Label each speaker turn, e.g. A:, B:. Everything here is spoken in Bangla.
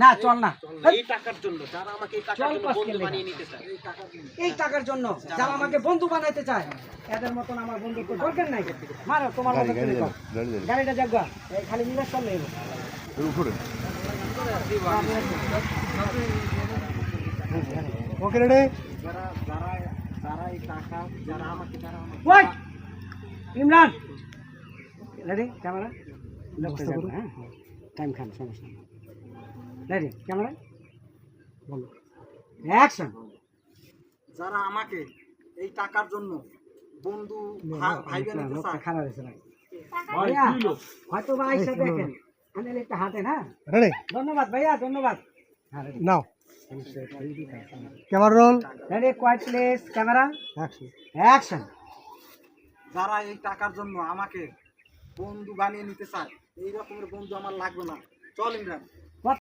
A: না চল না
B: এই টাকার জন্য যারা আমাকে এই টাকার জন্য বন্ধু বানিয়ে নিতে চায়,
A: এই টাকার জন্য যারা আমাকে বন্ধু বানাইতে চায় এদের মতন আমার বন্ধুত্ব দরকার নাই। মারো তোমার মতো তুমি কর। গাড়িটা জাগবা এই খালি মিলে চল নেব
C: উপরে
A: ওকে রেডি
B: যারা যারা যারা এই টাকা যারা আমাকে
A: ওয়াই ইমরান রেডি ক্যামেরা হ্যাঁ টাইম খান সমস্যা নেই রেডি ক্যামেরা বলো অ্যাকশন
B: যারা আমাকে এই টাকার জন্য বন্ধু ভাই বোন নিতে চায়,
A: খারাপ হয়েছে না ভাইয়া হয়তো বা আইসা দেখেন আনেলে একটা হাতে না
C: রেডি
A: ধন্যবাদ ভাইয়া ধন্যবাদ হ্যাঁ ready
C: now camera roll
A: ready quiet place camera
C: action
A: action
B: যারা এই টাকার জন্য আমাকে বন্ধু বানিয়ে নিতে চায়, এই রকমের বন্ধু আমার লাগবে না। চল ইমরান।